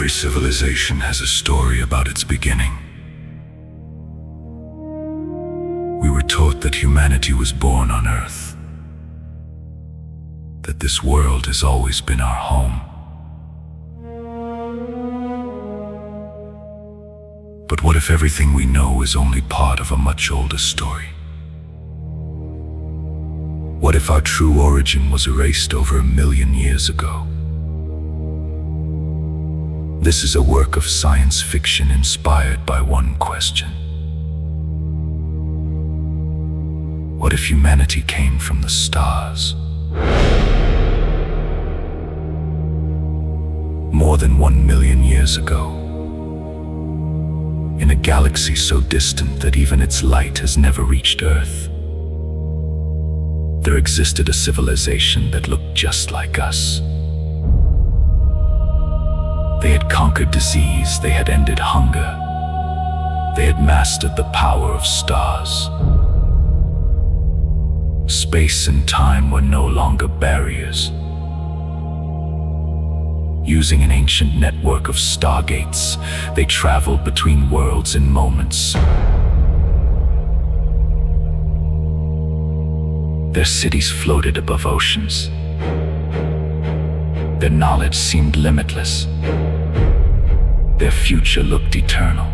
Every civilization has a story about its beginning. We were taught that humanity was born on Earth, that this world has always been our home. But what if everything we know is only part of a much older story? What if our true origin was erased over 1,000,000 years ago? This is a work of science fiction inspired by one question. What if humanity came from the stars? More than 1,000,000 years ago, in a galaxy so distant that even its light has never reached Earth, there existed a civilization that looked just like us. They had conquered disease, they had ended hunger, they had mastered the power of stars. Space and time were no longer barriers. Using an ancient network of stargates, they traveled between worlds in moments. Their cities floated above oceans. Their knowledge seemed limitless. Their future looked eternal.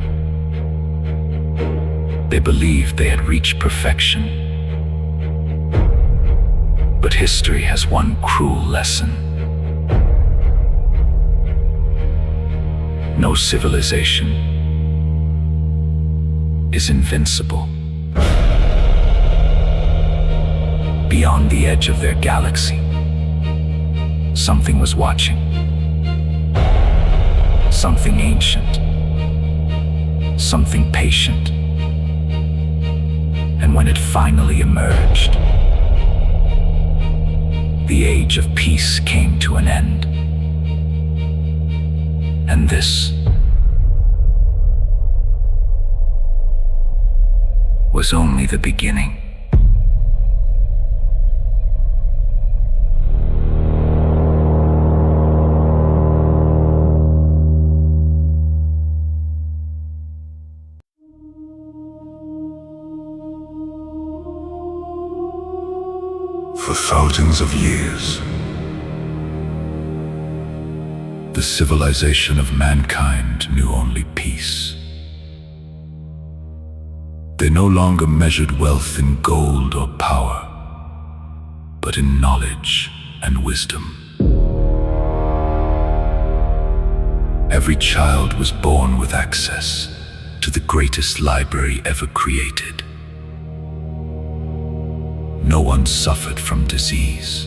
They believed they had reached perfection. But history has one cruel lesson. No civilization is invincible. Beyond the edge of their galaxy, something was watching. Something ancient. Something patient. And when it finally emerged, the age of peace came to an end. And this was only the beginning. For thousands of years, the civilization of mankind knew only peace. They no longer measured wealth in gold or power, but in knowledge and wisdom. Every child was born with access to the greatest library ever created. No one suffered from disease.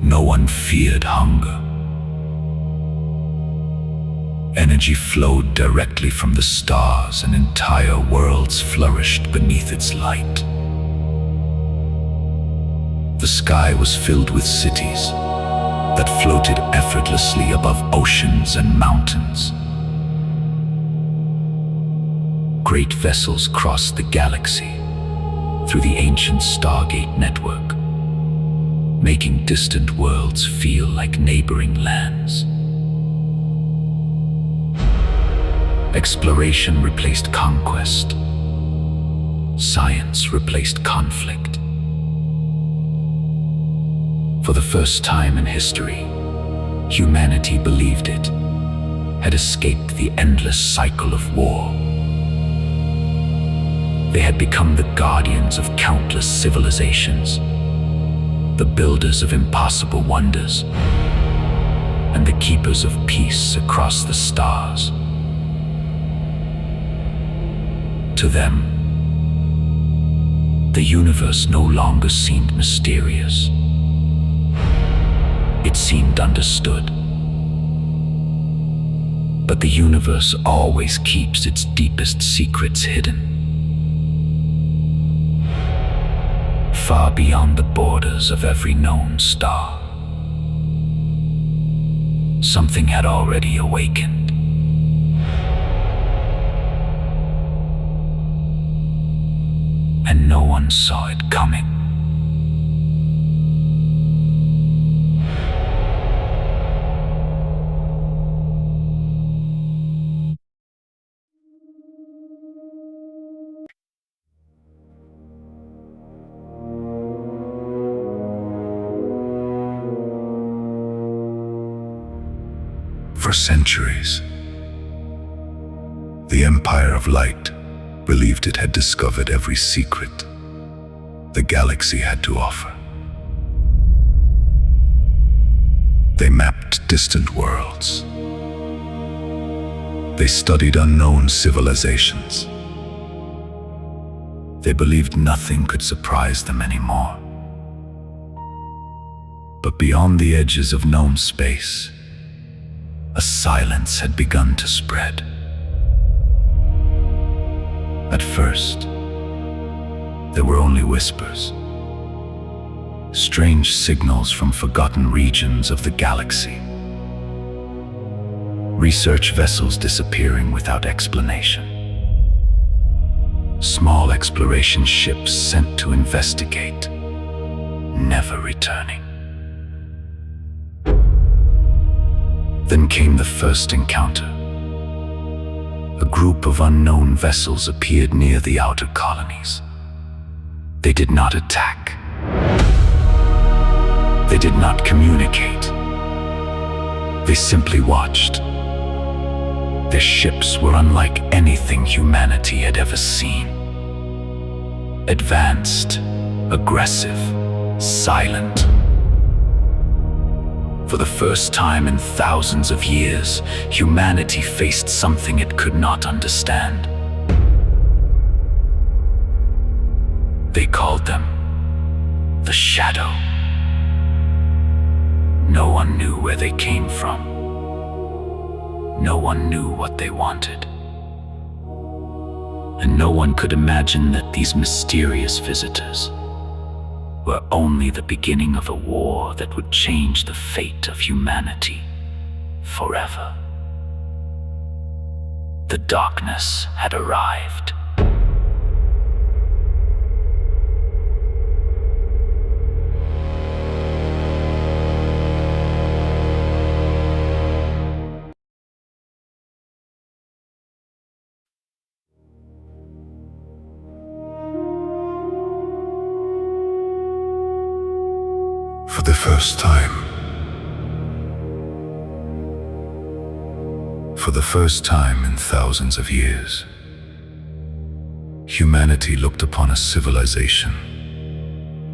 No one feared hunger. Energy flowed directly from the stars, and entire worlds flourished beneath its light. The sky was filled with cities that floated effortlessly above oceans and mountains. Great vessels crossed the galaxy through the ancient Stargate network, making distant worlds feel like neighboring lands. Exploration replaced conquest. Science replaced conflict. For the first time in history, humanity believed it had escaped the endless cycle of war. They had become the guardians of countless civilizations, the builders of impossible wonders, and the keepers of peace across the stars. To them, the universe no longer seemed mysterious. It seemed understood. But the universe always keeps its deepest secrets hidden. Far beyond the borders of every known star, something had already awakened. And no one saw it coming. For centuries, the Empire of Light believed it had discovered every secret the galaxy had to offer. They mapped distant worlds. They studied unknown civilizations. They believed nothing could surprise them anymore. But beyond the edges of known space, a silence had begun to spread. At first, there were only whispers, strange signals from forgotten regions of the galaxy. Research vessels disappearing without explanation. Small exploration ships sent to investigate, never returning. Then came the first encounter. A group of unknown vessels appeared near the outer colonies. They did not attack. They did not communicate. They simply watched. Their ships were unlike anything humanity had ever seen. Advanced, aggressive, silent. For the first time in thousands of years, humanity faced something it could not understand. They called them the Shadow. No one knew where they came from. No one knew what they wanted. And no one could imagine that these mysterious visitors were only the beginning of a war that would change the fate of humanity forever. The darkness had arrived. For the first time. For the first time in thousands of years, humanity looked upon a civilization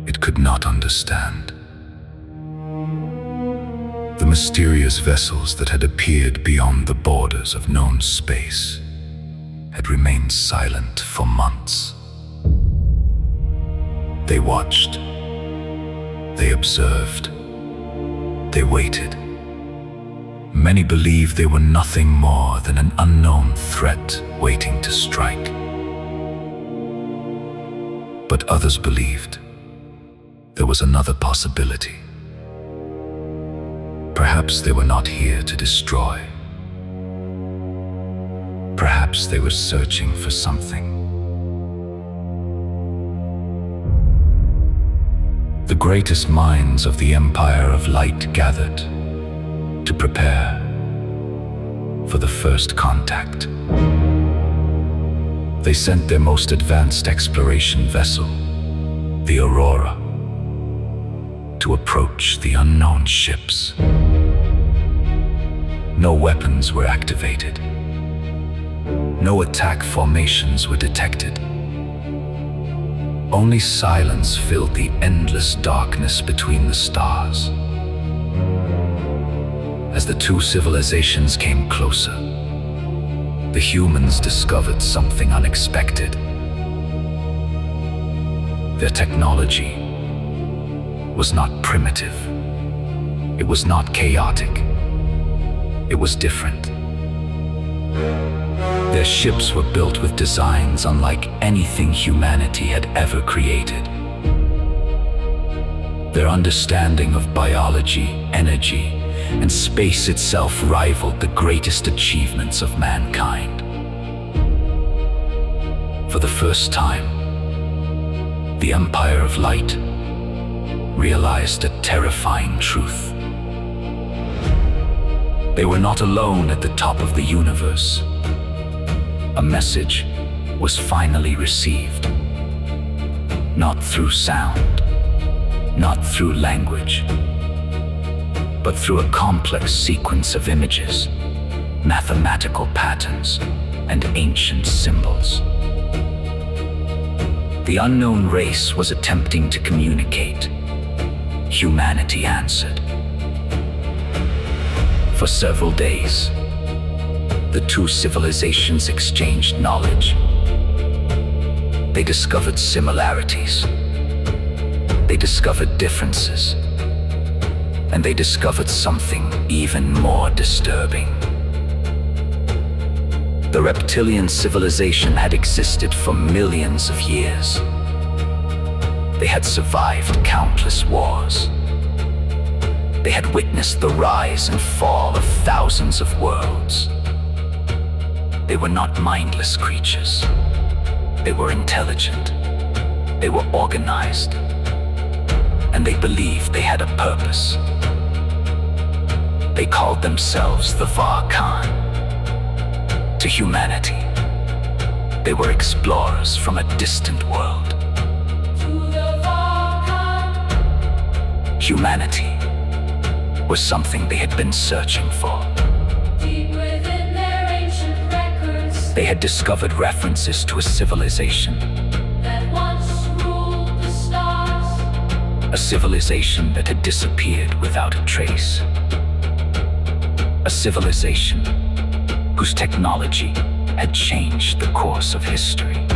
it could not understand. The mysterious vessels that had appeared beyond the borders of known space had remained silent for months. They watched. They observed. They waited. Many believed they were nothing more than an unknown threat waiting to strike. But others believed there was another possibility. Perhaps they were not here to destroy. Perhaps they were searching for something. The greatest minds of the Empire of Light gathered to prepare for the first contact. They sent their most advanced exploration vessel, the Aurora, to approach the unknown ships. No weapons were activated. No attack formations were detected. Only silence filled the endless darkness between the stars. As the two civilizations came closer, the humans discovered something unexpected. Their technology was not primitive. It was not chaotic. It was different. Their ships were built with designs unlike anything humanity had ever created. Their understanding of biology, energy, and space itself rivaled the greatest achievements of mankind. For the first time, the Empire of Light realized a terrifying truth. They were not alone at the top of the universe. A message was finally received. Not through sound, not through language, but through a complex sequence of images. mathematical patterns, and ancient symbols. The unknown race was attempting to communicate. Humanity answered. For several days, the two civilizations exchanged knowledge. They discovered similarities. They discovered differences. And they discovered something even more disturbing. The reptilian civilization had existed for millions of years. They had survived countless wars. They had witnessed the rise and fall of thousands of worlds. They were not mindless creatures. They were intelligent. They were organized. And they believed they had a purpose. They called themselves the Varkan. To humanity, they were explorers from a distant world. Humanity was something they had been searching for. Deep within their ancient records, They had discovered references to a civilization, that once ruled the stars. a civilization that had disappeared without a trace. A civilization whose technology had changed the course of history.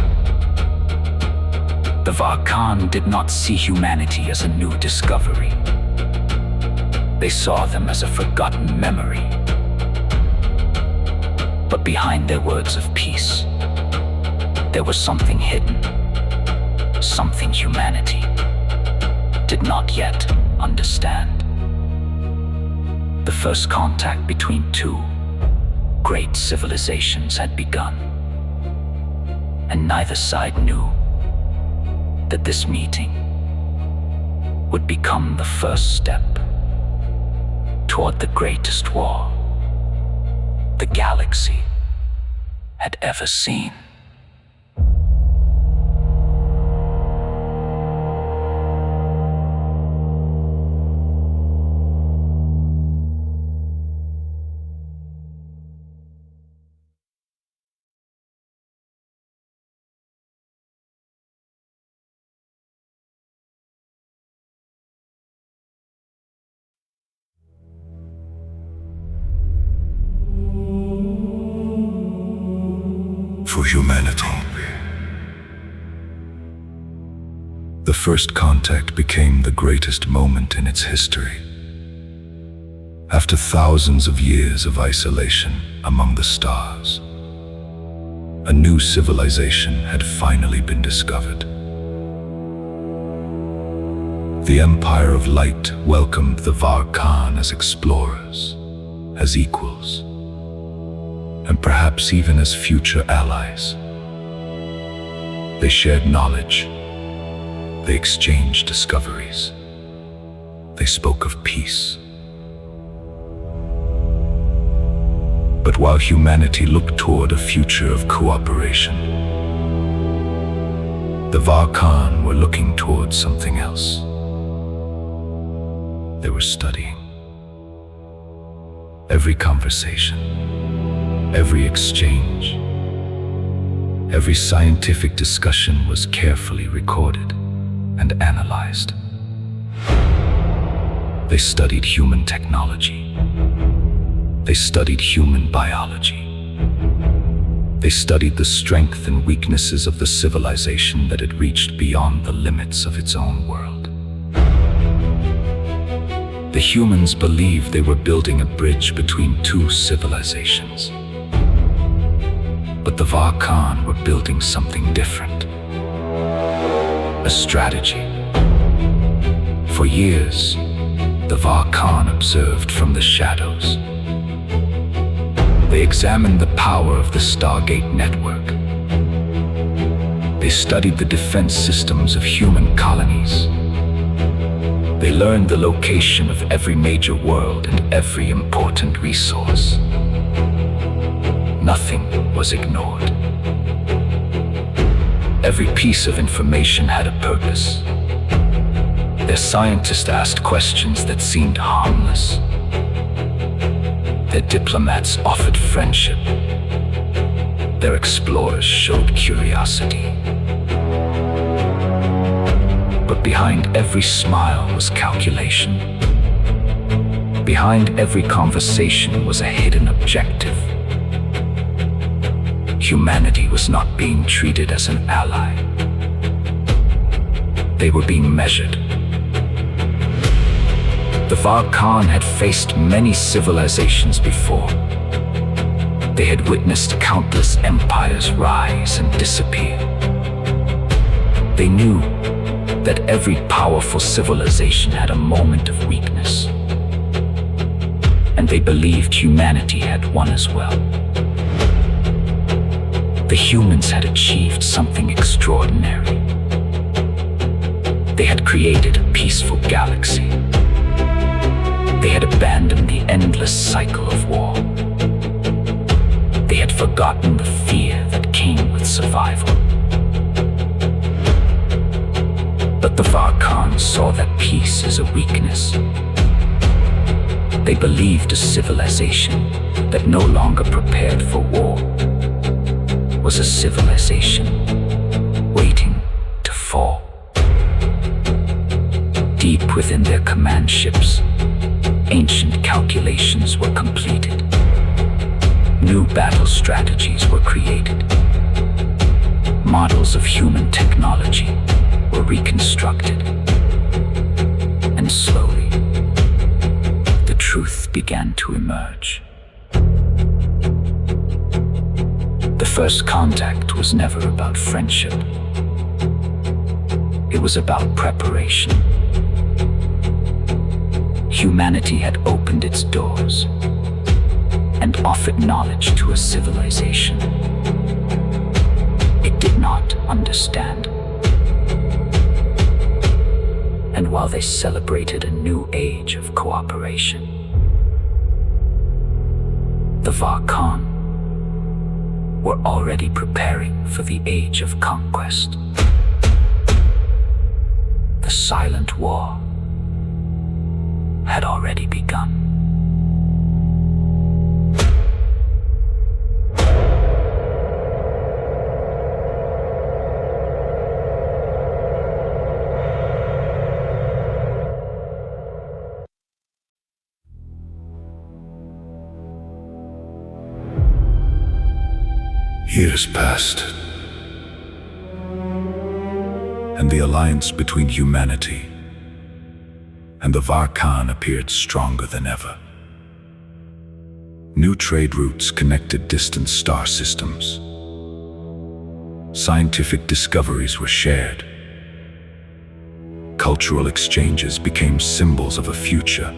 The Varkan did not see humanity as a new discovery. They saw them as a forgotten memory. But behind their words of peace, there was something hidden, something humanity did not yet understand. The first contact between two great civilizations had begun, and neither side knew that this meeting would become the first step toward the greatest war the galaxy had ever seen. For humanity. The first contact became the greatest moment in its history. After thousands of years of isolation among the stars, a new civilization had finally been discovered. The Empire of Light welcomed the Varkan as explorers, as equals, and perhaps even as future allies. They shared knowledge. They exchanged discoveries. They spoke of peace. But while humanity looked toward a future of cooperation, the Varkan were looking towards something else. They were studying. Every conversation, every exchange, every scientific discussion was carefully recorded and analyzed. They studied human technology. They studied human biology. They studied the strength and weaknesses of the civilization that had reached beyond the limits of its own world. The humans believed they were building a bridge between two civilizations. But the Varkan were building something different. A strategy. For years, the Varkan observed from the shadows. They examined the power of the Stargate network. They studied the defense systems of human colonies. They learned the location of every major world and every important resource. Nothing was ignored. Every piece of information had a purpose. Their scientists asked questions that seemed harmless. Their diplomats offered friendship. Their explorers showed curiosity. But behind every smile was calculation. Behind every conversation was a hidden objective. Humanity was not being treated as an ally. They were being measured. The Varkhan had faced many civilizations before. They had witnessed countless empires rise and disappear. They knew that every powerful civilization had a moment of weakness. And they believed humanity had won as well. The humans had achieved something extraordinary. They had created a peaceful galaxy. They had abandoned the endless cycle of war. They had forgotten the fear that came with survival. But the Varkhan saw that peace is a weakness. They believed a civilization that no longer prepared for war was a civilization waiting to fall. Deep within their command ships, ancient calculations were completed. New battle strategies were created. Models of human technology were reconstructed. And slowly, the truth began to emerge. The first contact was never about friendship. It was about preparation. Humanity had opened its doors and offered knowledge to a civilization it did not understand. And while they celebrated a new age of cooperation, the Varkhan were already preparing for the age of conquest. The silent war had already begun. Years passed, and the alliance between humanity and the Varkhan appeared stronger than ever. New trade routes connected distant star systems. Scientific discoveries were shared. Cultural exchanges became symbols of a future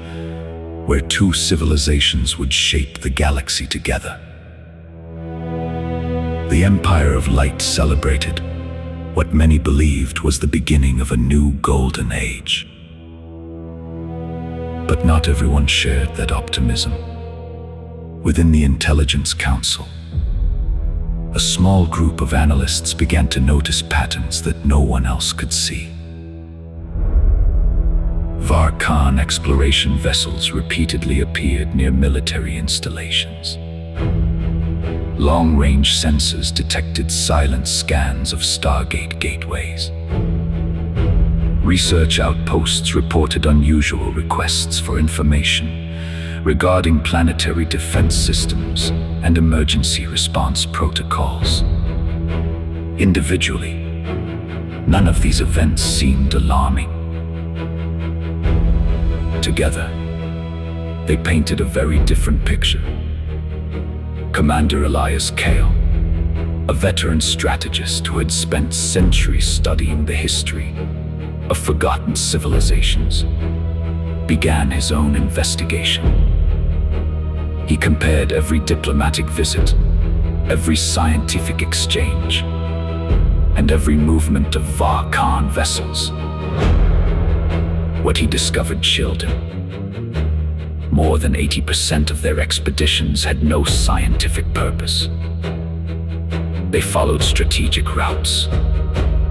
where two civilizations would shape the galaxy together. The Empire of Light celebrated what many believed was the beginning of a new golden age. But not everyone shared that optimism. Within the Intelligence Council, a small group of analysts began to notice patterns that no one else could see. Varkhan exploration vessels repeatedly appeared near military installations. Long-range sensors detected silent scans of Stargate gateways. Research outposts reported unusual requests for information regarding planetary defense systems and emergency response protocols. Individually, none of these events seemed alarming. Together, they painted a very different picture. Commander Elias Kale, a veteran strategist who had spent centuries studying the history of forgotten civilizations, began his own investigation. He compared every diplomatic visit, every scientific exchange, and every movement of Varkhan vessels. What he discovered chilled him. More than 80% of their expeditions had no scientific purpose. They followed strategic routes.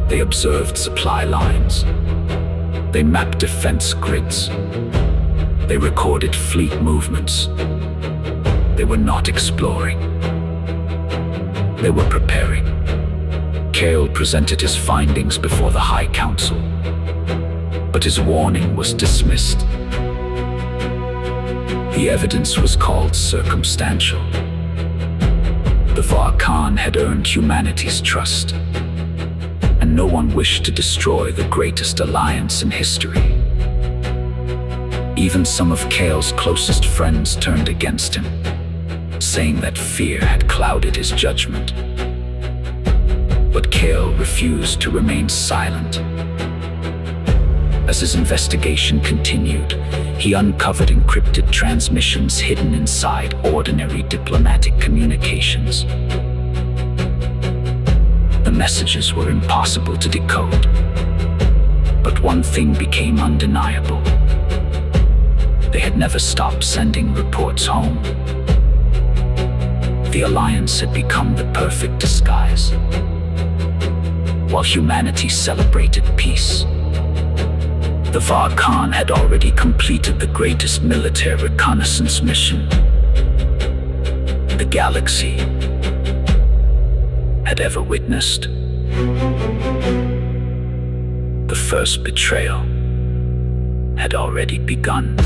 They observed supply lines. They mapped defense grids. They recorded fleet movements. They were not exploring. They were preparing. Kale presented his findings before the High Council, but his warning was dismissed. The evidence was called circumstantial. The Varkan had earned humanity's trust, and no one wished to destroy the greatest alliance in history. Even some of Kale's closest friends turned against him, saying that fear had clouded his judgment. But Kale refused to remain silent. As his investigation continued, he uncovered encrypted transmissions hidden inside ordinary diplomatic communications. The messages were impossible to decode, but one thing became undeniable. They had never stopped sending reports home. The Alliance had become the perfect disguise. While humanity celebrated peace, the Varkan had already completed the greatest military reconnaissance mission the galaxy had ever witnessed. The first betrayal had already begun.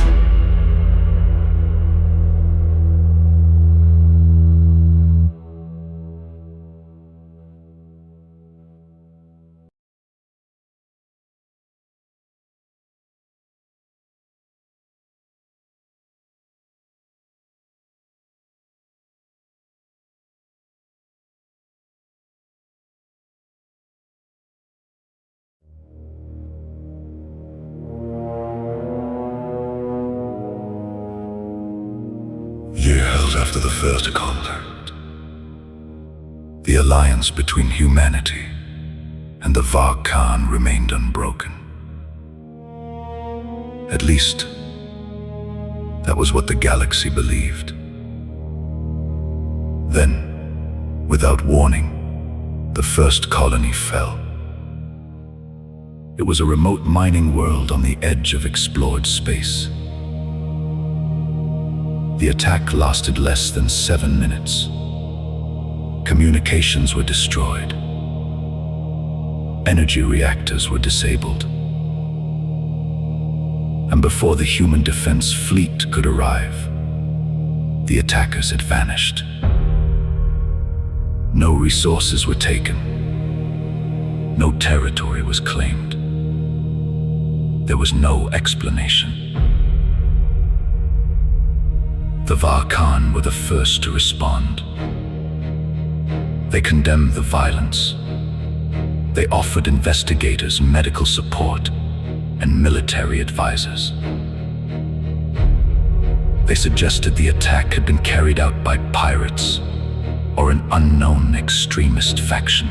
Year held after the first contact. The alliance between humanity and the Varkan remained unbroken. At least, that was what the galaxy believed. Then, without warning, the first colony fell. It was a remote mining world on the edge of explored space. The attack lasted less than 7 minutes. Communications were destroyed. Energy reactors were disabled. And before the human defense fleet could arrive, the attackers had vanished. No resources were taken. No territory was claimed. There was no explanation. The Varkan were the first to respond. They condemned the violence. They offered investigators medical support and military advisors. They suggested the attack had been carried out by pirates or an unknown extremist faction.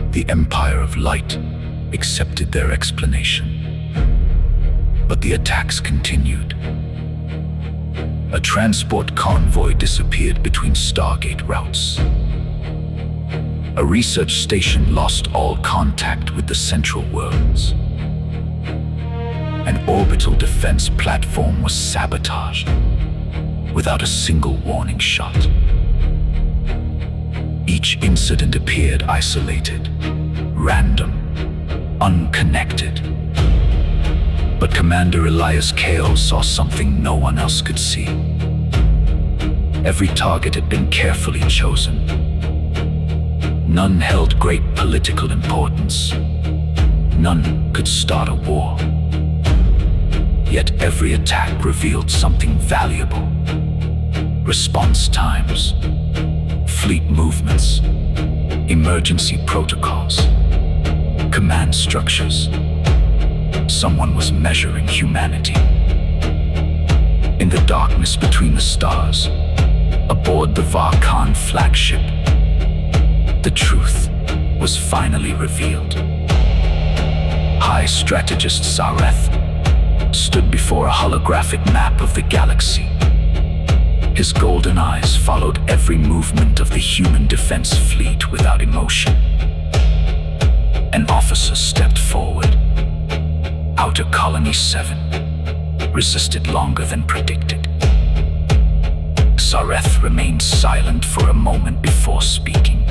The Empire of Light accepted their explanation, but the attacks continued. A transport convoy disappeared between Stargate routes. A research station lost all contact with the central worlds. An orbital defense platform was sabotaged without a single warning shot. Each incident appeared isolated, random, unconnected. But Commander Elias Kale saw something no one else could see. Every target had been carefully chosen. None held great political importance. None could start a war. Yet every attack revealed something valuable. Response times, fleet movements, emergency protocols, command structures. Someone was measuring humanity. In the darkness between the stars, aboard the Varkan flagship, the truth was finally revealed. High Strategist Zareth stood before a holographic map of the galaxy. His golden eyes followed every movement of the human defense fleet without emotion. An officer stepped forward. Outer Colony 7 resisted longer than predicted. Sareth remained silent for a moment before speaking.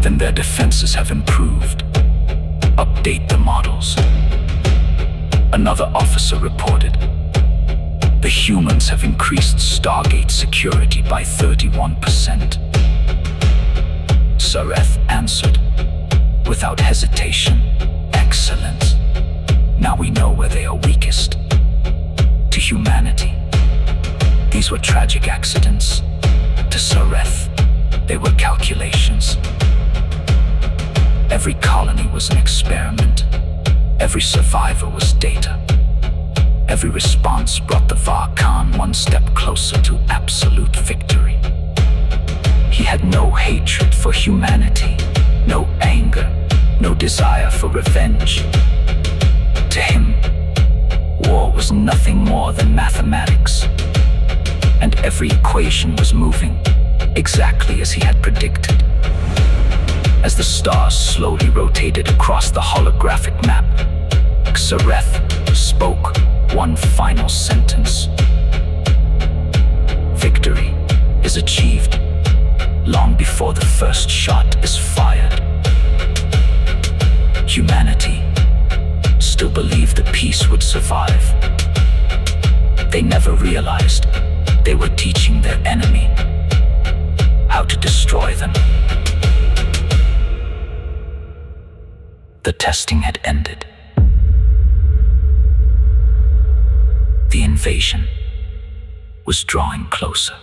Then their defenses have improved. Update the models. Another officer reported. The humans have increased Stargate security by 31%. Sareth answered, without hesitation, excellent. Now we know where they are weakest. To humanity, these were tragic accidents. To Sareth, they were calculations. Every colony was an experiment. Every survivor was data. Every response brought the Varkan one step closer to absolute victory. He had no hatred for humanity, no anger, no desire for revenge. To him, war was nothing more than mathematics. And every equation was moving exactly as he had predicted. As the stars slowly rotated across the holographic map, Sareth spoke one final sentence. Victory is achieved long before the first shot is fired. Humanity still believed the peace would survive. They never realized they were teaching their enemy how to destroy them. The testing had ended. The invasion was drawing closer.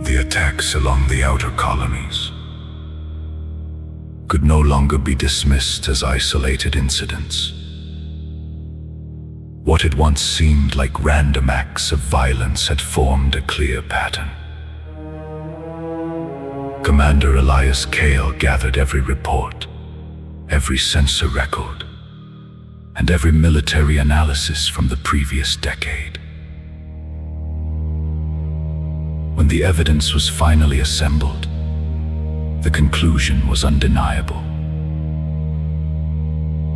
The attacks along the outer colonies could no longer be dismissed as isolated incidents. What had once seemed like random acts of violence had formed a clear pattern. Commander Elias Kale gathered every report, every sensor record, and every military analysis from the previous decade. When the evidence was finally assembled, the conclusion was undeniable.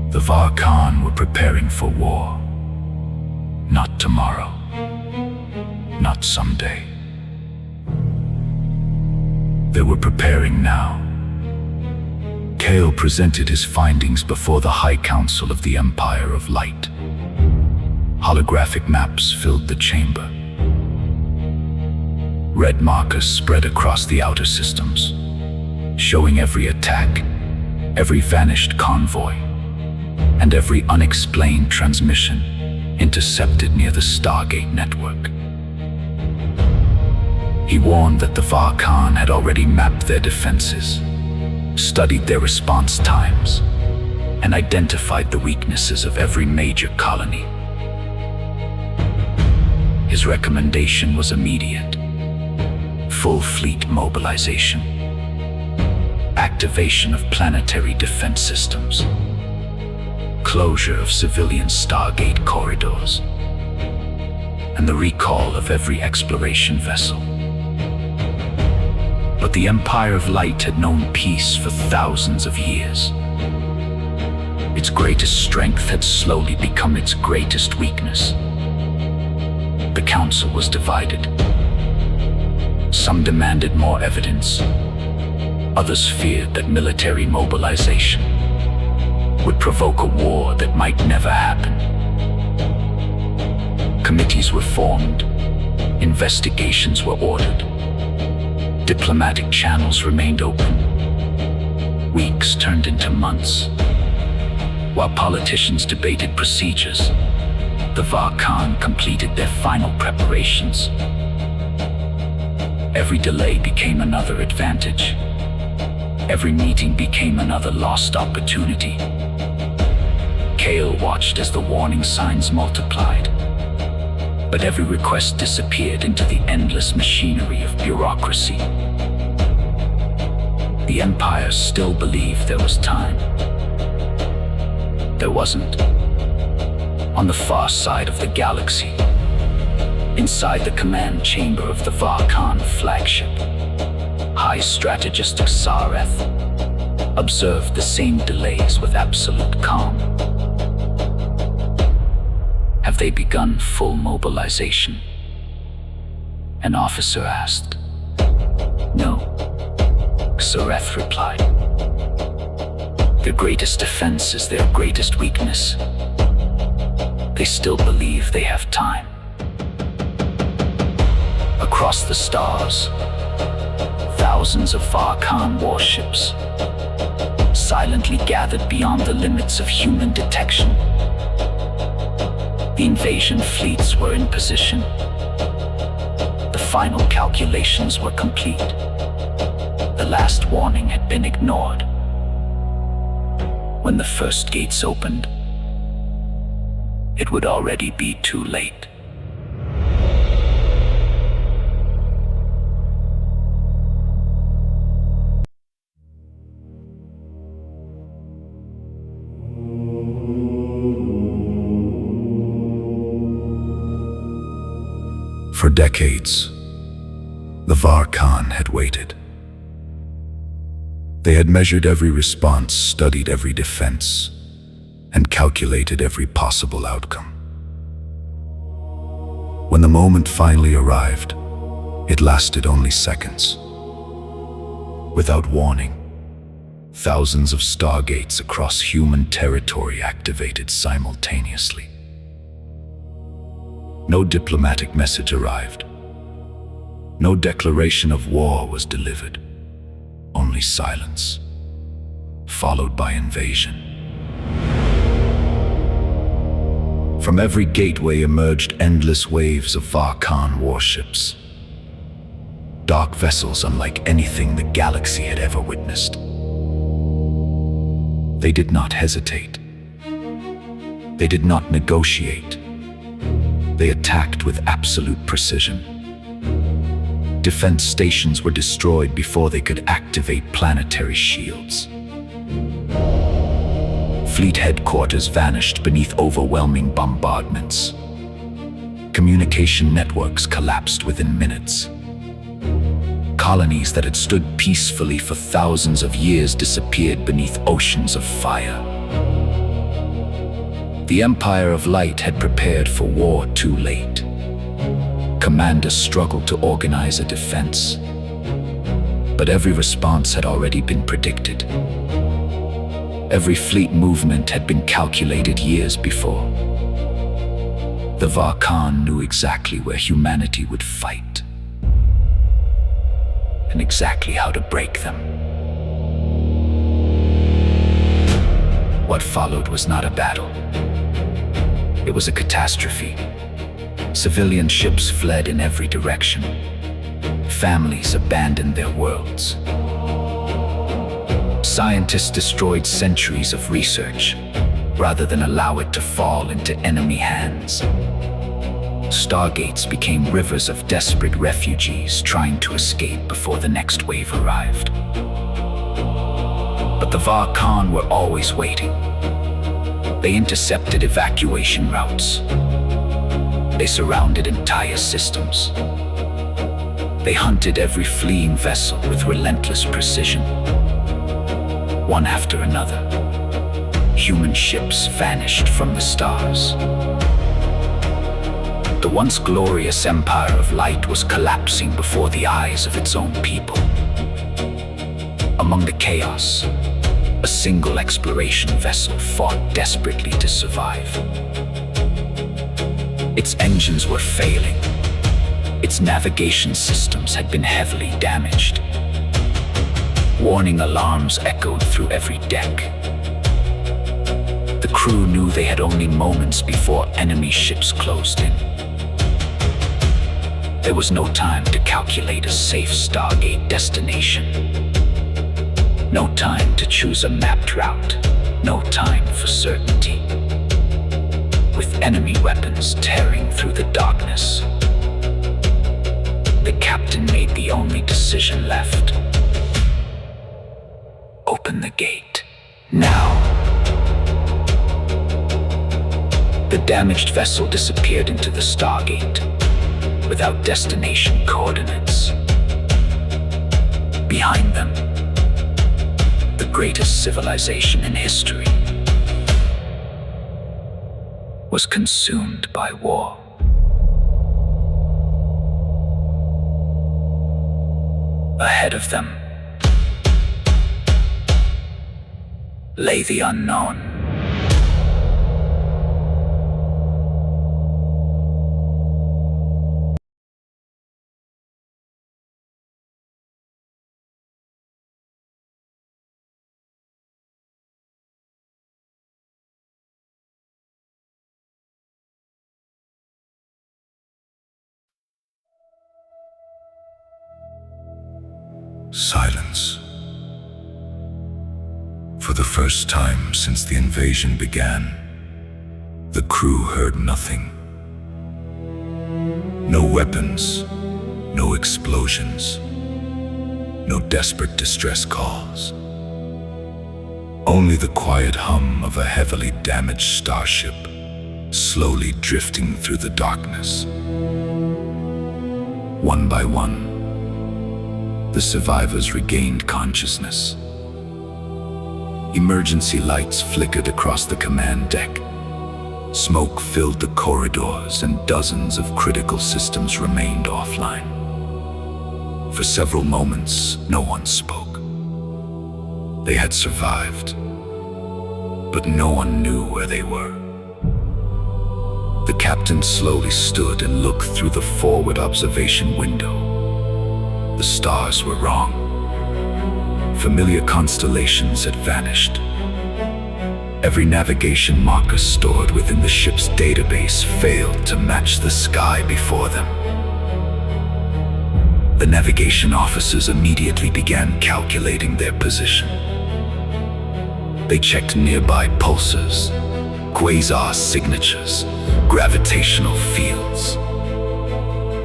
The Varkan were preparing for war. Not tomorrow. Not someday. They were preparing now. Kale presented his findings before the High Council of the Empire of Light. Holographic maps filled the chamber. Red markers spread across the outer systems, showing every attack, every vanished convoy, and every unexplained transmission intercepted near the Stargate network. He warned that the Varkan had already mapped their defenses, studied their response times, and identified the weaknesses of every major colony. His recommendation was immediate. Full fleet mobilization, activation of planetary defense systems, closure of civilian Stargate corridors, and the recall of every exploration vessel. But the Empire of Light had known peace for thousands of years. Its greatest strength had slowly become its greatest weakness. The Council was divided. Some demanded more evidence. Others feared that military mobilization would provoke a war that might never happen. Committees were formed. Investigations were ordered. Diplomatic channels remained open. Weeks turned into months. While politicians debated procedures, the Varkan completed their final preparations. Every delay became another advantage. Every meeting became another lost opportunity. Mikhail watched as the warning signs multiplied. But every request disappeared into the endless machinery of bureaucracy. The Empire still believed there was time. There wasn't. On the far side of the galaxy, inside the command chamber of the Varkan flagship, High Strategist Sareth observed the same delays with absolute calm. Have they begun full mobilization? An officer asked. No, Sareth replied. Their greatest defense is their greatest weakness. They still believe they have time. Across the stars, thousands of Varkan warships silently gathered beyond the limits of human detection. The invasion fleets were in position. The final calculations were complete. The last warning had been ignored. When the first gates opened, it would already be too late. For decades, the Varkan had waited. They had measured every response, studied every defense, and calculated every possible outcome. When the moment finally arrived, it lasted only seconds. Without warning, thousands of stargates across human territory activated simultaneously. No diplomatic message arrived. No declaration of war was delivered. Only silence, followed by invasion. From every gateway emerged endless waves of Varkan warships. Dark vessels unlike anything the galaxy had ever witnessed. They did not hesitate. They did not negotiate. They attacked with absolute precision. Defense stations were destroyed before they could activate planetary shields. Fleet headquarters vanished beneath overwhelming bombardments. Communication networks collapsed within minutes. Colonies that had stood peacefully for thousands of years disappeared beneath oceans of fire. The Empire of Light had prepared for war too late. Commanders struggled to organize a defense, but every response had already been predicted. Every fleet movement had been calculated years before. The Varkan knew exactly where humanity would fight, and exactly how to break them. What followed was not a battle. It was a catastrophe. Civilian ships fled in every direction. Families abandoned their worlds. Scientists destroyed centuries of research rather than allow it to fall into enemy hands. Stargates became rivers of desperate refugees trying to escape before the next wave arrived. But the Varkan were always waiting. They intercepted evacuation routes. They surrounded entire systems. They hunted every fleeing vessel with relentless precision. One after another, human ships vanished from the stars. The once glorious Empire of Light was collapsing before the eyes of its own people. Among the chaos, a single exploration vessel fought desperately to survive. Its engines were failing. Its navigation systems had been heavily damaged. Warning alarms echoed through every deck. The crew knew they had only moments before enemy ships closed in. There was no time to calculate a safe Stargate destination. No time to choose a mapped route. No time for certainty. enemy weapons tearing through the darkness. The captain made the only decision left. Open the gate. Now. The damaged vessel disappeared into the Stargate, without destination coordinates. Behind them, the greatest civilization in history was consumed by war. Ahead of them lay the unknown. Silence. For the first time since the invasion began, the crew heard nothing. No weapons, no explosions, no desperate distress calls. Only the quiet hum of a heavily damaged starship, slowly drifting through the darkness. One by one, the survivors regained consciousness. Emergency lights flickered across the command deck. Smoke filled the corridors and dozens of critical systems remained offline. For several moments, no one spoke. They had survived, but no one knew where they were. The captain slowly stood and looked through the forward observation window. The stars were wrong. Familiar constellations had vanished. Every navigation marker stored within the ship's database failed to match the sky before them. The navigation officers immediately began calculating their position. They checked nearby pulsars, quasar signatures, gravitational fields,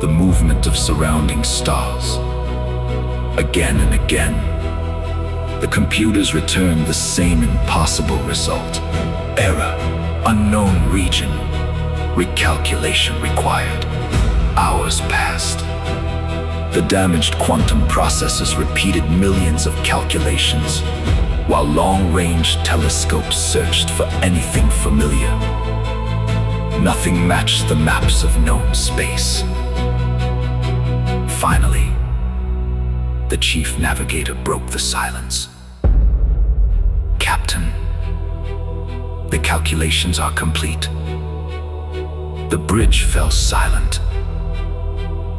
the movement of surrounding stars. Again and again, the computers returned the same impossible result. Error, unknown region, recalculation required. Hours passed. The damaged quantum processors repeated millions of calculations, while long-range telescopes searched for anything familiar. Nothing matched the maps of known space. Finally, the chief navigator broke the silence. Captain, the calculations are complete. The bridge fell silent.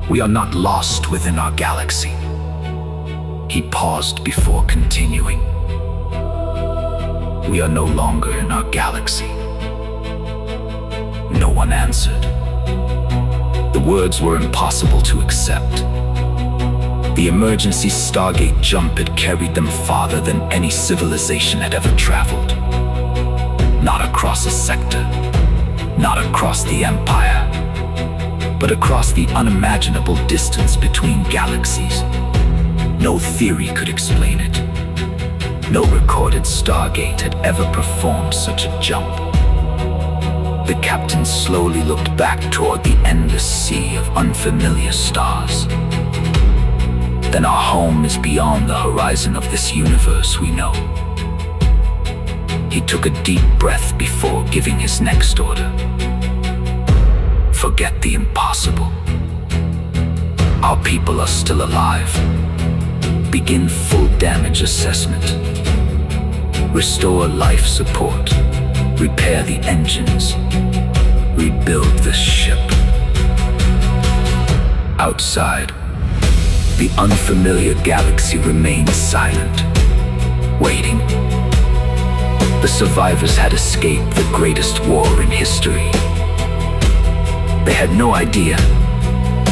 We are not lost within our galaxy. He paused before continuing. We are no longer in our galaxy. No one answered. The words were impossible to accept. The emergency Stargate jump had carried them farther than any civilization had ever traveled. Not across a sector, not across the Empire, but across the unimaginable distance between galaxies. No theory could explain it. No recorded Stargate had ever performed such a jump. The captain slowly looked back toward the endless sea of unfamiliar stars. Then our home is beyond the horizon of this universe we know. He took a deep breath before giving his next order. Forget the impossible. Our people are still alive. Begin full damage assessment. Restore life support. Repair the engines. Rebuild the ship. Outside, the unfamiliar galaxy remained silent, waiting. The survivors had escaped the greatest war in history. They had no idea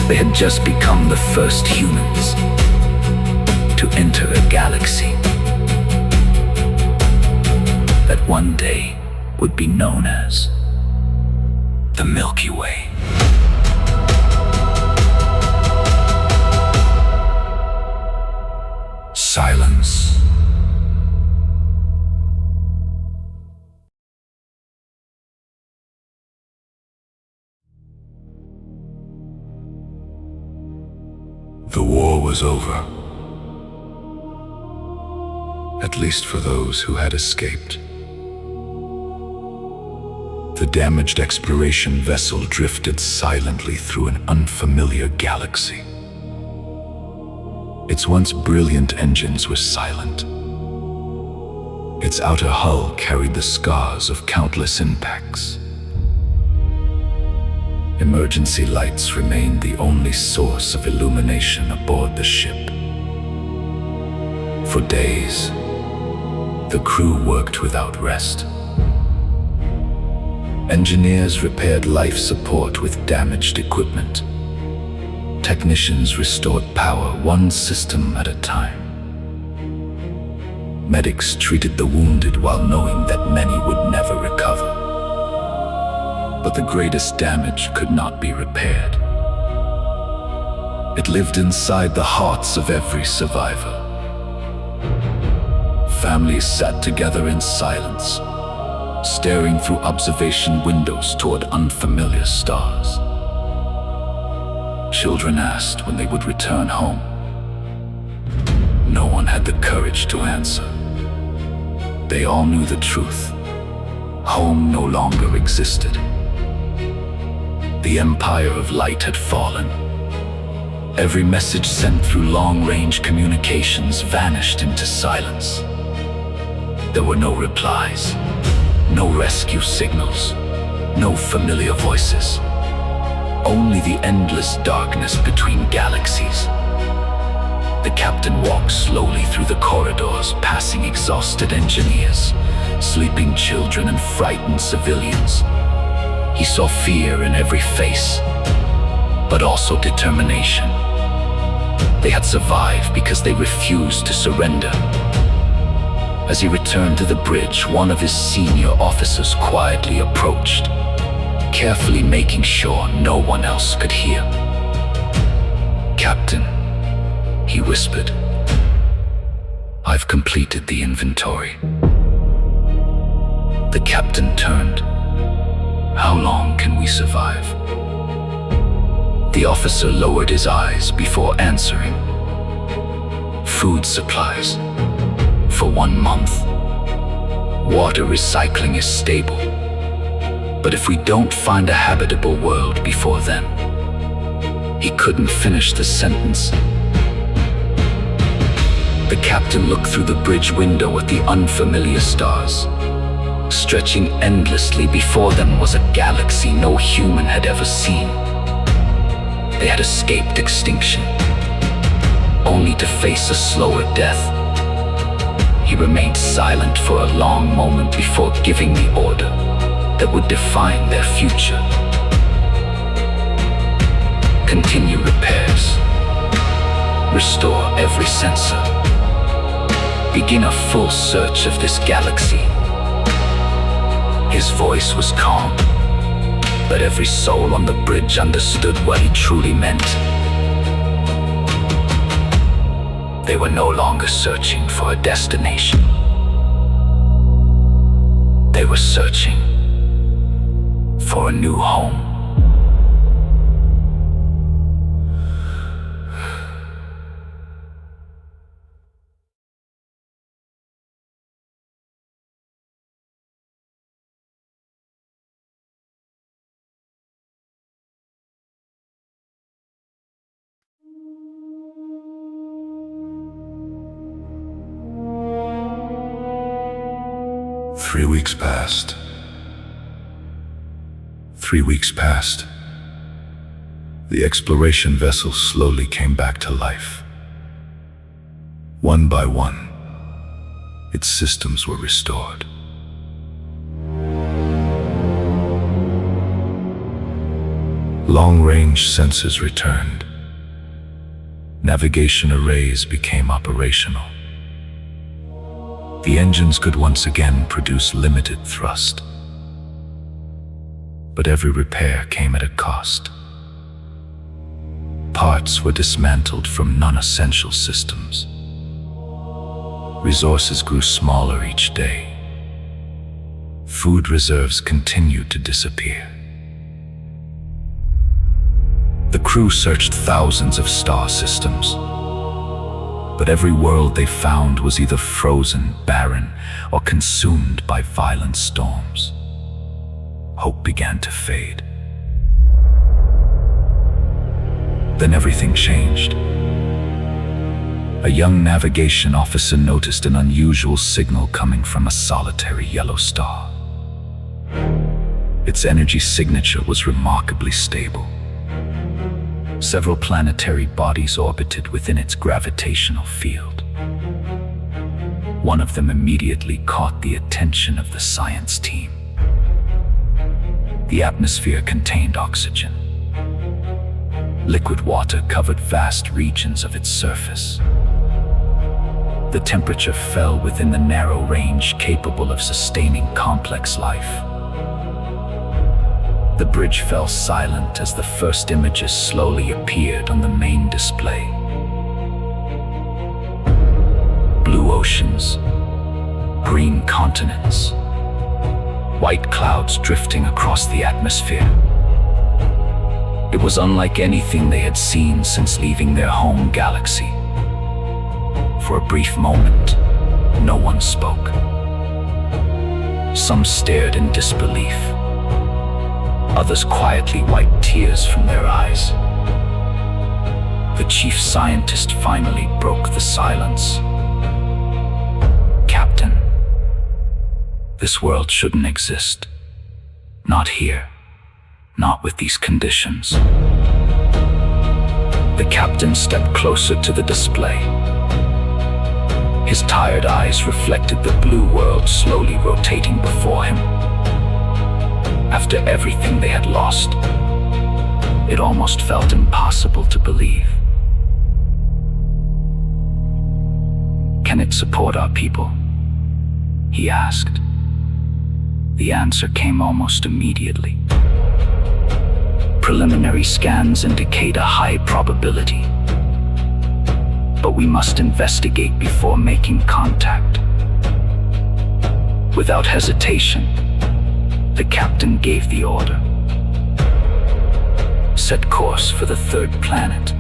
they had just become the first humans to enter a galaxy that one day would be known as the Milky Way. Silence. The war was over. At least for those who had escaped. The damaged exploration vessel drifted silently through an unfamiliar galaxy. Its once brilliant engines were silent. Its outer hull carried the scars of countless impacts. Emergency lights remained the only source of illumination aboard the ship. For days, the crew worked without rest. Engineers repaired life support with damaged equipment. Technicians restored power one system at a time. Medics treated the wounded while knowing that many would never recover. But the greatest damage could not be repaired. It lived inside the hearts of every survivor. Families sat together in silence, staring through observation windows toward unfamiliar stars. Children asked when they would return home. No one had the courage to answer. They all knew the truth. Home no longer existed. The empire of light had fallen. Every message sent through long-range communications vanished into silence. There were no replies, no rescue signals, no familiar voices. Only the endless darkness between galaxies. The captain walked slowly through the corridors, passing exhausted engineers, sleeping children and frightened civilians. He saw fear in every face, but also determination. They had survived because they refused to surrender. As he returned to the bridge, one of his senior officers quietly approached, carefully making sure no one else could hear. "Captain," he whispered, "I've completed the inventory." The captain turned. "How long can we survive?" The officer lowered his eyes before answering. "Food supplies. For 1 month. Water recycling is stable. But if we don't find a habitable world before then..." He couldn't finish the sentence. The captain looked through the bridge window at the unfamiliar stars. Stretching endlessly before them was a galaxy no human had ever seen. They had escaped extinction, only to face a slower death. He remained silent for a long moment before giving the order that would define their future. Continue repairs. Restore every sensor. Begin a full search of this galaxy. His voice was calm, but every soul on the bridge understood what he truly meant. They were no longer searching for a destination. They were searching for a new home. Three weeks passed. 3 weeks passed. The exploration vessel slowly came back to life. One by one, its systems were restored. Long-range sensors returned. Navigation arrays became operational. The engines could once again produce limited thrust. But every repair came at a cost. Parts were dismantled from non-essential systems. Resources grew smaller each day. Food reserves continued to disappear. The crew searched thousands of star systems, but every world they found was either frozen, barren, or consumed by violent storms. Hope began to fade. Then everything changed. A young navigation officer noticed an unusual signal coming from a solitary yellow star. Its energy signature was remarkably stable. Several planetary bodies orbited within its gravitational field. One of them immediately caught the attention of the science team. The atmosphere contained oxygen. Liquid water covered vast regions of its surface. The temperature fell within the narrow range capable of sustaining complex life. The bridge fell silent as the first images slowly appeared on the main display. Blue oceans, green continents, white clouds drifting across the atmosphere. It was unlike anything they had seen since leaving their home galaxy. For a brief moment, no one spoke. Some stared in disbelief. Others quietly wiped tears from their eyes. The chief scientist finally broke the silence. "Captain, this world shouldn't exist. Not here. Not with these conditions." The captain stepped closer to the display. His tired eyes reflected the blue world slowly rotating before him. After everything they had lost, it almost felt impossible to believe. "Can it support our people?" he asked. The answer came almost immediately. "Preliminary scans indicate a high probability, but we must investigate before making contact." Without hesitation, the captain gave the order. "Set course for the third planet."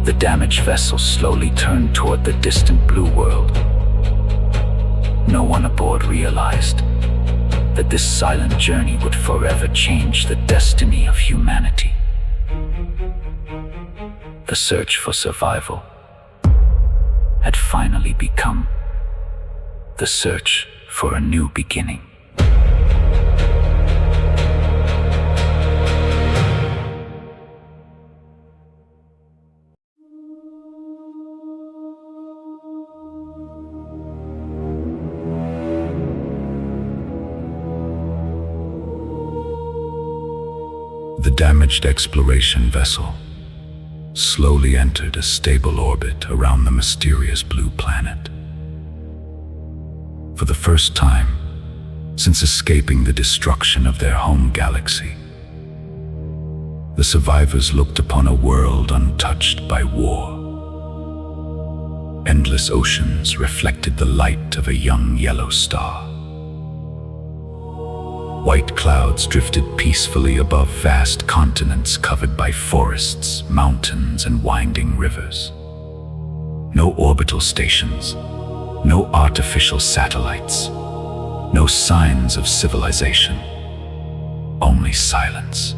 The damaged vessel slowly turned toward the distant blue world. No one aboard realized that this silent journey would forever change the destiny of humanity. The search for survival had finally become the search for a new beginning. The damaged exploration vessel slowly entered a stable orbit around the mysterious blue planet. For the first time since escaping the destruction of their home galaxy, the survivors looked upon a world untouched by war. Endless oceans reflected the light of a young yellow star. White clouds drifted peacefully above vast continents covered by forests, mountains, and winding rivers. No orbital stations, no artificial satellites, no signs of civilization, only silence.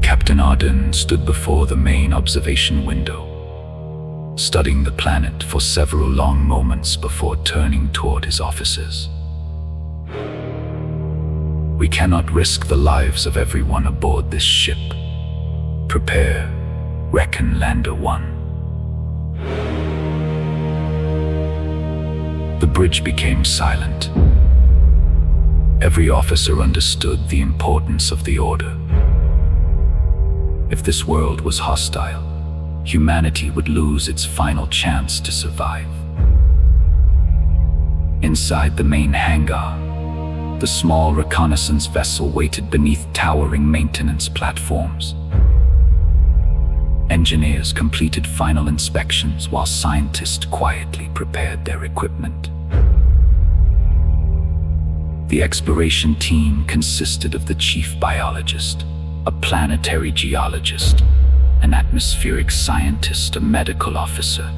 Captain Arden stood before the main observation window, studying the planet for several long moments before turning toward his officers. "We cannot risk the lives of everyone aboard this ship. Prepare, Reckon Lander 1. The bridge became silent. Every officer understood the importance of the order. If this world was hostile, humanity would lose its final chance to survive. Inside the main hangar, The small reconnaissance vessel waited beneath towering maintenance platforms. Engineers completed final inspections while scientists quietly prepared their equipment. The exploration team consisted of the chief biologist, a planetary geologist, an atmospheric scientist, a medical officer,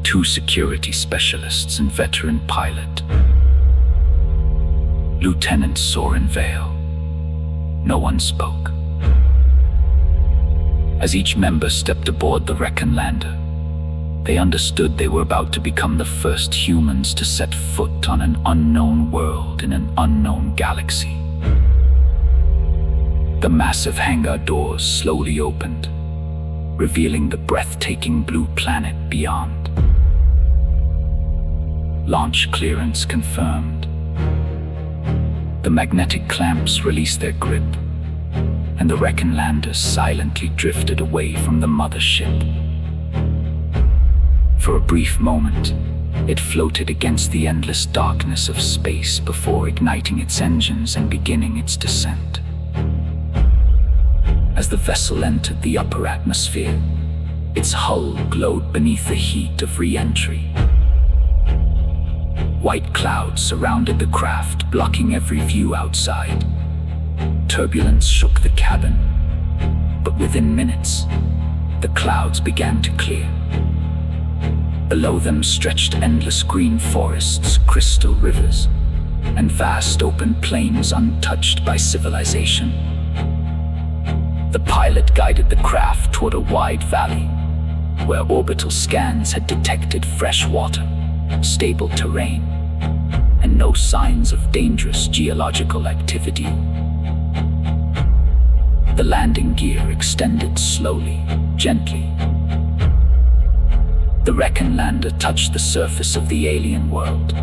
2 security specialists, and veteran pilot, Lieutenant Soren Vale. No one spoke. As each member stepped aboard the Recon lander, they understood they were about to become the first humans to set foot on an unknown world in an unknown galaxy. The massive hangar doors slowly opened, revealing the breathtaking blue planet beyond. Launch clearance confirmed. The magnetic clamps released their grip, and the Recon lander silently drifted away from the mothership. For a brief moment, it floated against the endless darkness of space before igniting its engines and beginning its descent. As the vessel entered the upper atmosphere, its hull glowed beneath the heat of re-entry. White clouds surrounded the craft, blocking every view outside. Turbulence shook the cabin, but within minutes, the clouds began to clear. Below them stretched endless green forests, crystal rivers, and vast open plains untouched by civilization. The pilot guided the craft toward a wide valley, where orbital scans had detected fresh water, stable terrain, and no signs of dangerous geological activity. The landing gear extended slowly, gently. The Recon lander touched the surface of the alien world.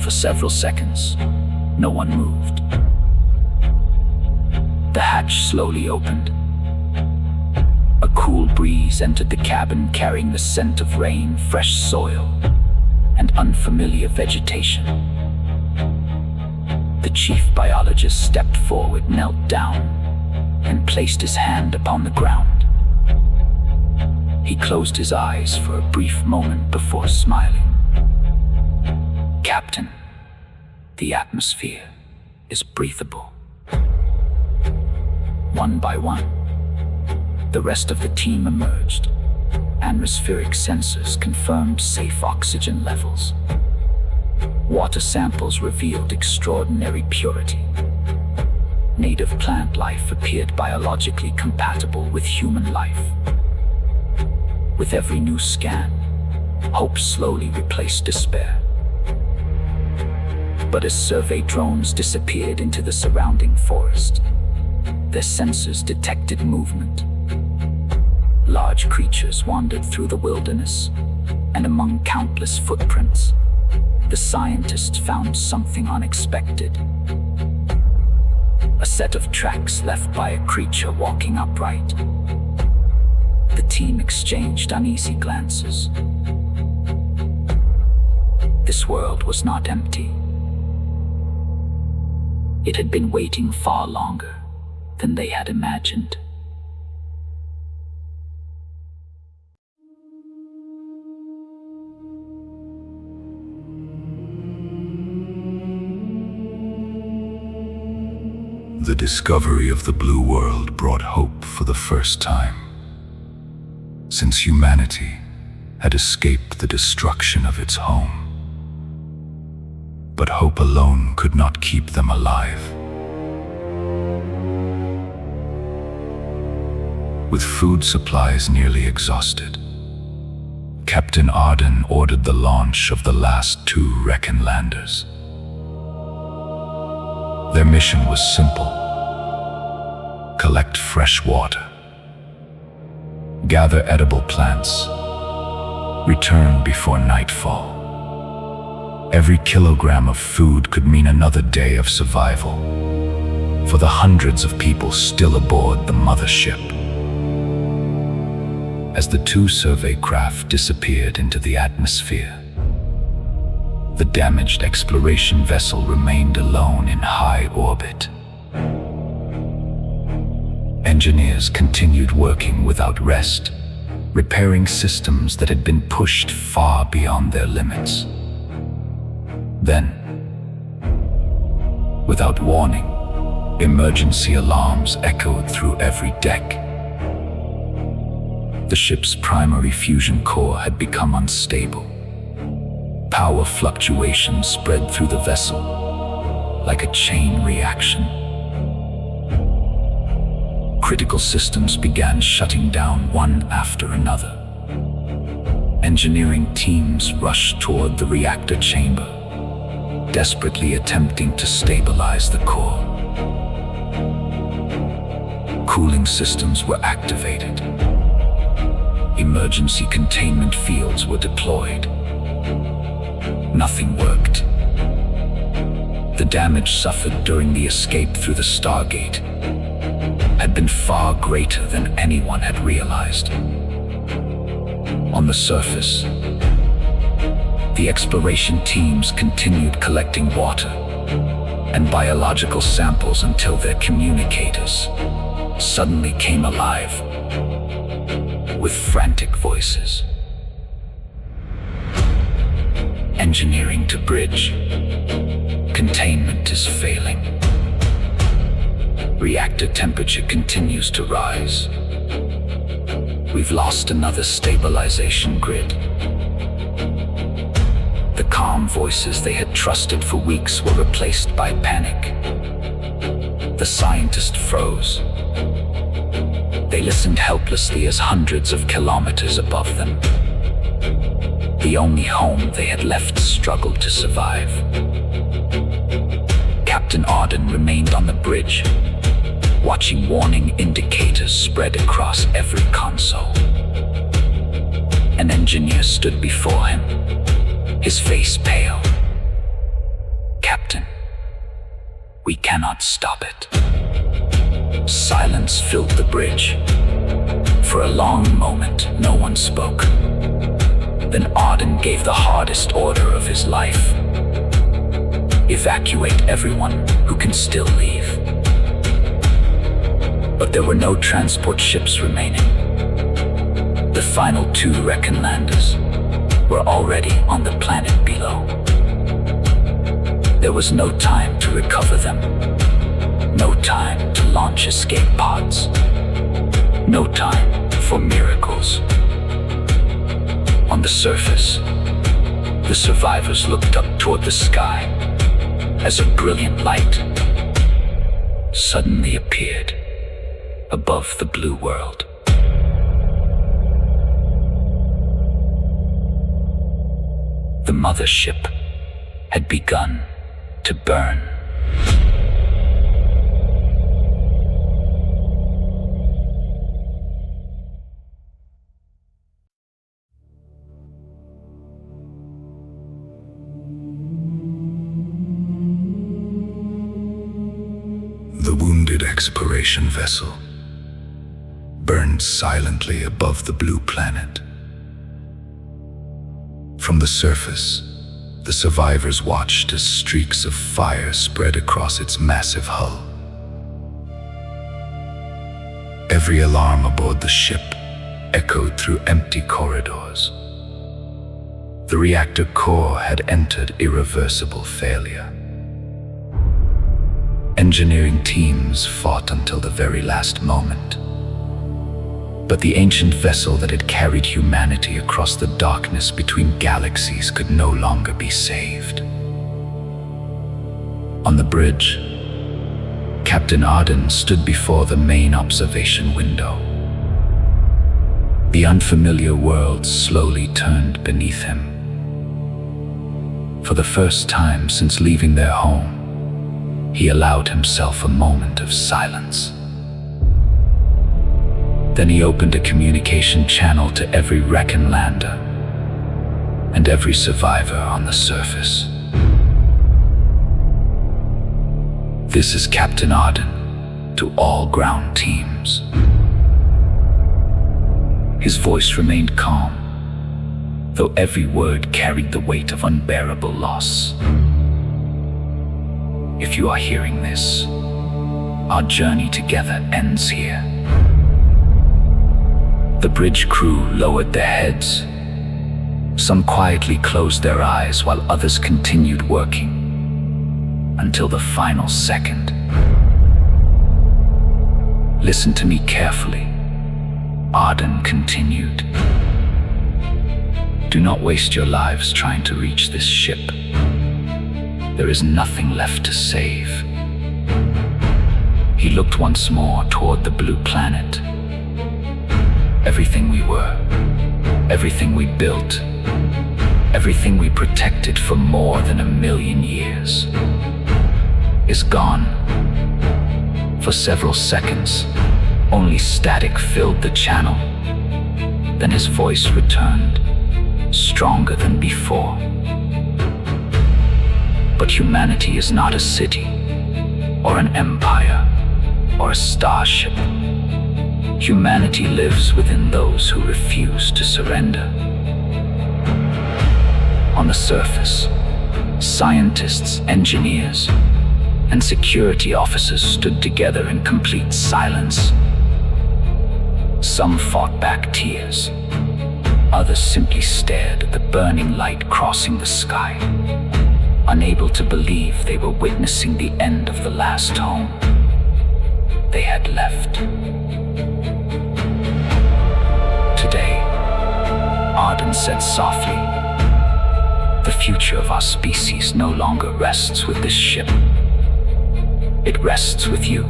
For several seconds, no one moved. The hatch slowly opened. A cool breeze entered the cabin, carrying the scent of rain, fresh soil, and unfamiliar vegetation. The chief biologist stepped forward, knelt down, and placed his hand upon the ground. He closed his eyes for a brief moment before smiling. "Captain, the atmosphere is breathable." One by one, the rest of the team emerged. Atmospheric sensors confirmed safe oxygen levels. Water samples revealed extraordinary purity. Native plant life appeared biologically compatible with human life. With every new scan, hope slowly replaced despair. But as survey drones disappeared into the surrounding forest, their sensors detected movement. Large creatures wandered through the wilderness, and among countless footprints, the scientists found something unexpected. A set of tracks left by a creature walking upright. The team exchanged uneasy glances. This world was not empty. It had been waiting far longer than they had imagined. The discovery of the Blue World brought hope for the first time, since humanity had escaped the destruction of its home. But hope alone could not keep them alive. With food supplies nearly exhausted, Captain Arden ordered the launch of the last 2 Recon landers. Their mission was simple: collect fresh water, gather edible plants, return before nightfall. Every kilogram of food could mean another day of survival for the hundreds of people still aboard the mothership. As the 2 survey craft disappeared into the atmosphere, The damaged exploration vessel remained alone in high orbit. Engineers continued working without rest, repairing systems that had been pushed far beyond their limits. Then, without warning, emergency alarms echoed through every deck. The ship's primary fusion core had become unstable. Power fluctuations spread through the vessel like a chain reaction. Critical systems began shutting down one after another. Engineering teams rushed toward the reactor chamber, desperately attempting to stabilize the core. Cooling systems were activated. Emergency containment fields were deployed. Nothing worked. The damage suffered during the escape through the Stargate had been far greater than anyone had realized. On the surface, the exploration teams continued collecting water and biological samples until their communicators suddenly came alive with frantic voices. Engineering to bridge. Containment is failing. Reactor temperature continues to rise. We've lost another stabilization grid. The calm voices they had trusted for weeks were replaced by panic. The scientist froze. They listened helplessly as hundreds of kilometers above them, the only home they had left, struggled to survive. Captain Arden remained on the bridge, watching warning indicators spread across every console. An engineer stood before him, his face pale. "Captain, we cannot stop it." Silence filled the bridge. For a long moment, no one spoke. Then Arden gave the hardest order of his life. "Evacuate everyone who can still leave." But there were no transport ships remaining. The final 2 Recon landers were already on the planet below. There was no time to recover them. No time to launch escape pods. No time for miracles. On the surface, the survivors looked up toward the sky as a brilliant light suddenly appeared above the blue world. The mothership had begun to burn. The wounded exploration vessel burned silently above the blue planet. From the surface, the survivors watched as streaks of fire spread across its massive hull. Every alarm aboard the ship echoed through empty corridors. The reactor core had entered irreversible failure. Engineering teams fought until the very last moment. But the ancient vessel that had carried humanity across the darkness between galaxies could no longer be saved. On the bridge, Captain Arden stood before the main observation window. The unfamiliar world slowly turned beneath him. For the first time since leaving their home, he allowed himself a moment of silence. Then he opened a communication channel to every Recon lander and every survivor on the surface. "This is Captain Arden to all ground teams." His voice remained calm, though every word carried the weight of unbearable loss. If you are hearing this, our journey together ends here. The bridge crew lowered their heads. Some quietly closed their eyes while others continued working until the final second. Listen to me carefully, Arden continued. Do not waste your lives trying to reach this ship. There is nothing left to save. He looked once more toward the blue planet. Everything we were, everything we built, everything we protected for more than 1,000,000 years is gone. For several seconds, only static filled the channel. Then his voice returned, stronger than before. But humanity is not a city, or an empire, or a starship. Humanity lives within those who refuse to surrender. On the surface, scientists, engineers, and security officers stood together in complete silence. Some fought back tears. Others simply stared at the burning light crossing the sky, unable to believe they were witnessing the end of the last home they had left. Today, Arden said softly, the future of our species no longer rests with this ship. It rests with you.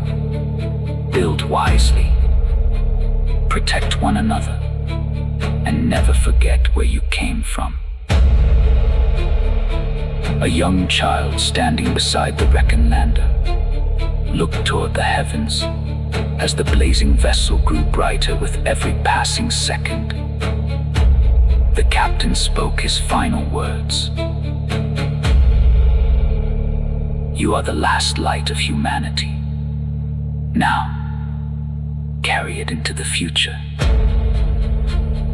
Build wisely. Protect one another. And never forget where you came from. A young child standing beside the Recon lander looked toward the heavens as the blazing vessel grew brighter with every passing second. The captain spoke his final words. You are the last light of humanity. Now, carry it into the future.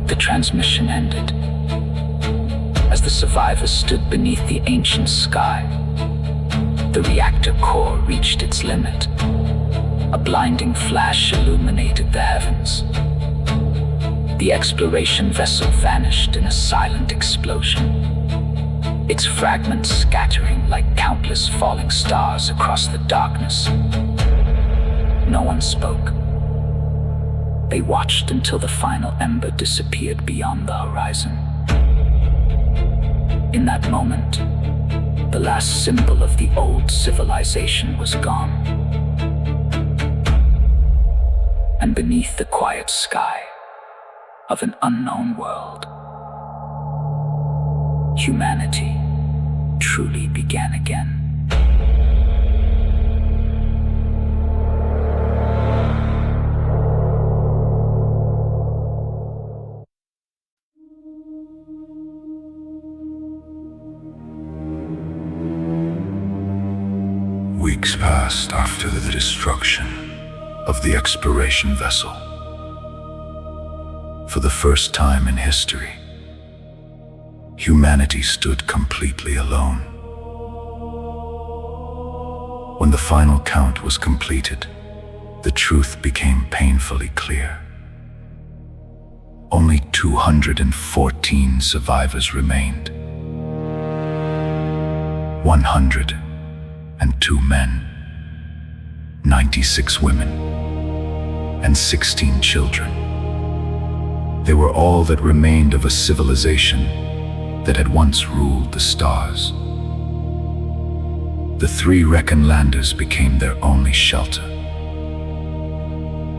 The transmission ended as the survivors stood beneath the ancient sky. The reactor core reached its limit. A blinding flash illuminated the heavens. The exploration vessel vanished in a silent explosion, its fragments scattering like countless falling stars across the darkness. No one spoke. They watched until the final ember disappeared beyond the horizon. In that moment, the last symbol of the old civilization was gone. And beneath the quiet sky of an unknown world, humanity truly began again. Weeks passed after the destruction of the exploration vessel. For the first time in history, humanity stood completely alone. When the final count was completed, the truth became painfully clear. Only 214 survivors remained. 102 men, 96 women, and 16 children. They were all that remained of a civilization that had once ruled the stars. The 3 Recon landers became their only shelter.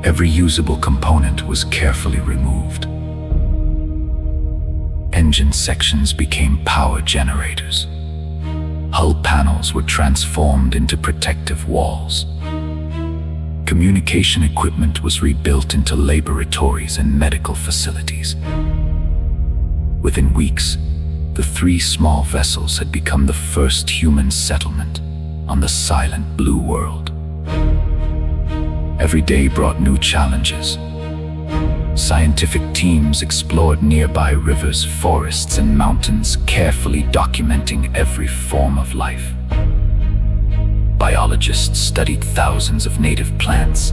Every usable component was carefully removed. Engine sections became power generators. Hull panels were transformed into protective walls. Communication equipment was rebuilt into laboratories and medical facilities. Within weeks, the 3 small vessels had become the first human settlement on the silent blue world. Every day brought new challenges. Scientific teams explored nearby rivers, forests, and mountains, carefully documenting every form of life. Biologists studied thousands of native plants,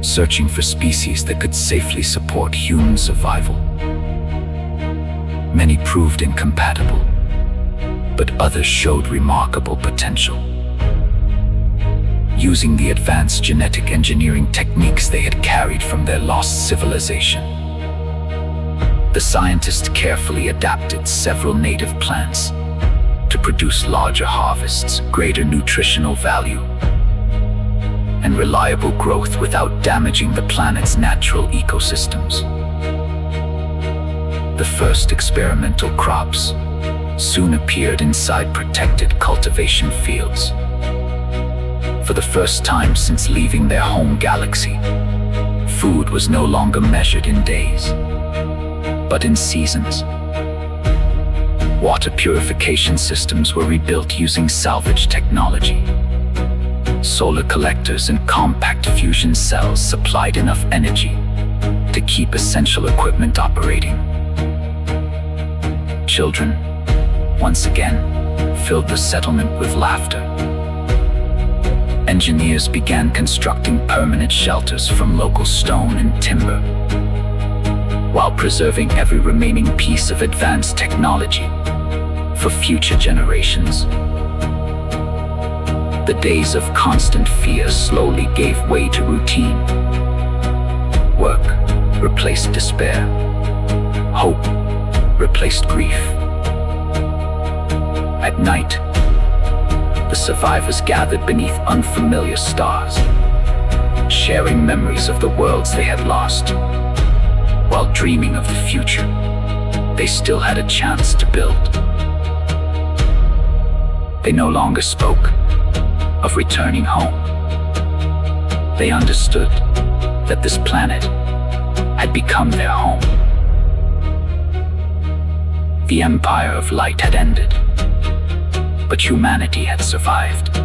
searching for species that could safely support human survival. Many proved incompatible, but others showed remarkable potential. Using the advanced genetic engineering techniques they had carried from their lost civilization, the scientists carefully adapted several native plants to produce larger harvests, greater nutritional value, and reliable growth without damaging the planet's natural ecosystems. The first experimental crops soon appeared inside protected cultivation fields. For the first time since leaving their home galaxy, food was no longer measured in days, but in seasons. Water purification systems were rebuilt using salvage technology. Solar collectors and compact fusion cells supplied enough energy to keep essential equipment operating. Children, once again, filled the settlement with laughter. Engineers began constructing permanent shelters from local stone and timber, while preserving every remaining piece of advanced technology for future generations. The days of constant fear slowly gave way to routine. Work replaced despair. Hope replaced grief. At night, the survivors gathered beneath unfamiliar stars, sharing memories of the worlds they had lost. While dreaming of the future they still had a chance to build. They no longer spoke of returning home. They understood that this planet had become their home. The Empire of Light had ended, but humanity had survived.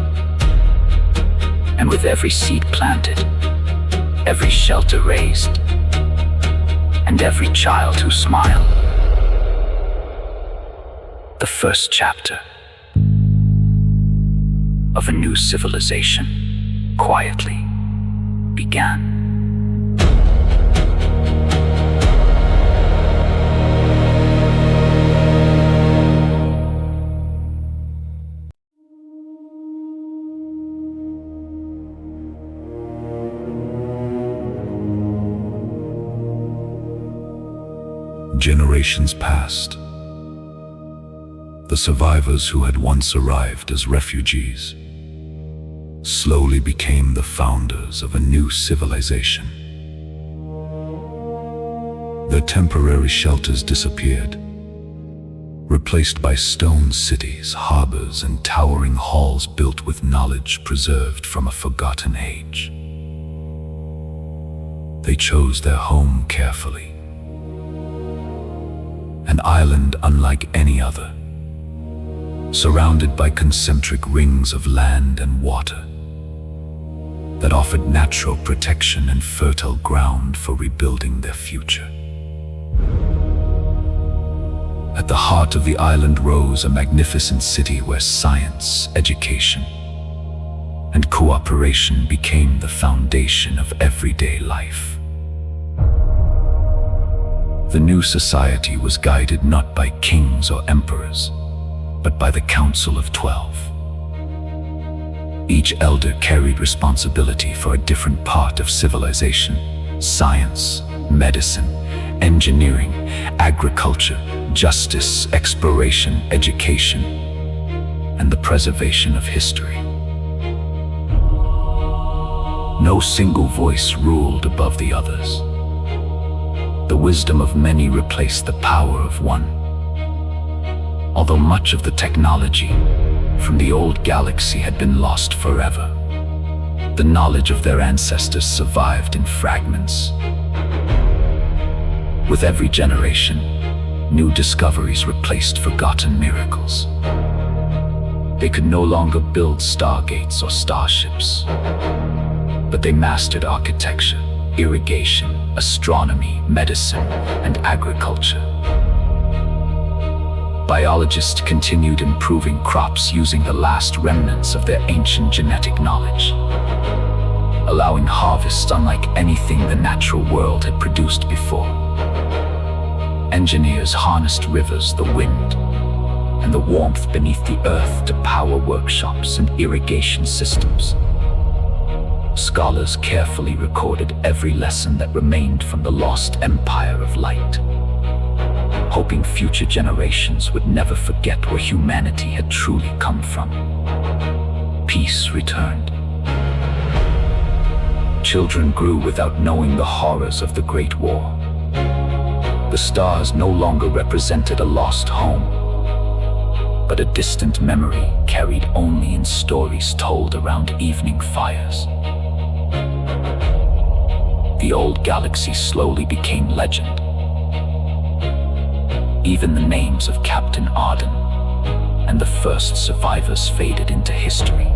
And with every seed planted, every shelter raised, and every child who smiled, the first chapter of a new civilization quietly began. Generations passed. The survivors who had once arrived as refugees slowly became the founders of a new civilization. Their temporary shelters disappeared, replaced by stone cities, harbors, and towering halls built with knowledge preserved from a forgotten age. They chose their home carefully, an island unlike any other, surrounded by concentric rings of land and water that offered natural protection and fertile ground for rebuilding their future. At the heart of the island rose a magnificent city where science, education, and cooperation became the foundation of everyday life. The new society was guided not by kings or emperors, but by the Council of 12. Each elder carried responsibility for a different part of civilization: science, medicine, engineering, agriculture, justice, exploration, education, and the preservation of history. No single voice ruled above the others. The wisdom of many replaced the power of one. Although much of the technology from the old galaxy had been lost forever, the knowledge of their ancestors survived in fragments. With every generation, new discoveries replaced forgotten miracles. They could no longer build stargates or starships, but they mastered architecture, irrigation, astronomy, medicine, and agriculture. Biologists continued improving crops using the last remnants of their ancient genetic knowledge, allowing harvests unlike anything the natural world had produced before. Engineers harnessed rivers, the wind, and the warmth beneath the earth to power workshops and irrigation systems. Scholars carefully recorded every lesson that remained from the lost empire of light, hoping future generations would never forget where humanity had truly come from. Peace returned. Children grew without knowing the horrors of the Great War. The stars no longer represented a lost home, but a distant memory carried only in stories told around evening fires. The old galaxy slowly became legend. Even the names of Captain Arden and the first survivors faded into history,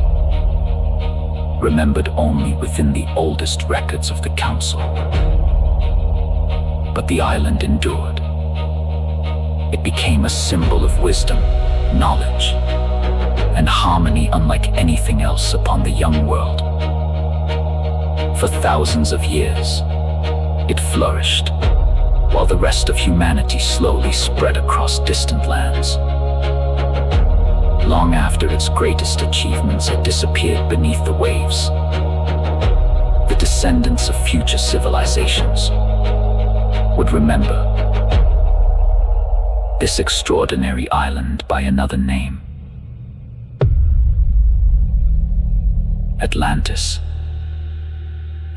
remembered only within the oldest records of the Council. But the island endured. It became a symbol of wisdom, knowledge, and harmony unlike anything else upon the young world. For thousands of years, it flourished, while the rest of humanity slowly spread across distant lands. Long after its greatest achievements had disappeared beneath the waves, the descendants of future civilizations would remember this extraordinary island by another name: Atlantis.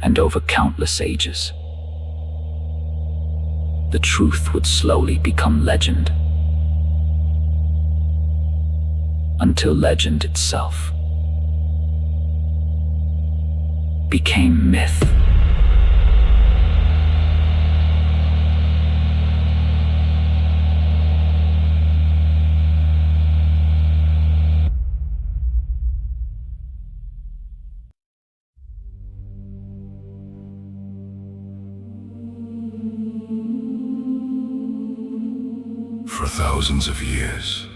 And over countless ages, the truth would slowly become legend, until legend itself became myth. For thousands of years,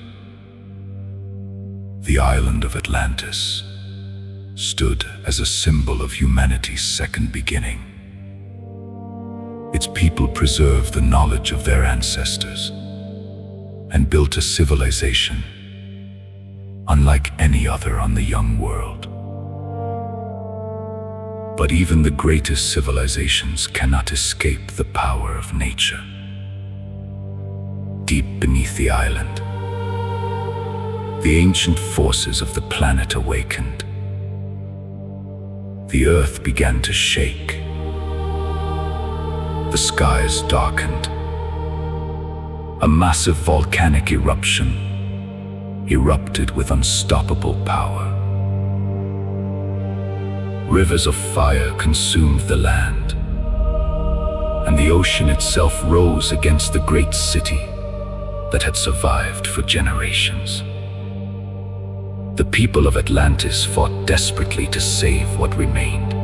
the island of Atlantis stood as a symbol of humanity's second beginning. Its people preserved the knowledge of their ancestors and built a civilization unlike any other on the young world. But even the greatest civilizations cannot escape the power of nature. Deep beneath the island, the ancient forces of the planet awakened. The earth began to shake. The skies darkened. A massive volcanic eruption erupted with unstoppable power. Rivers of fire consumed the land, and the ocean itself rose against the great city that had survived for generations. The people of Atlantis fought desperately to save what remained.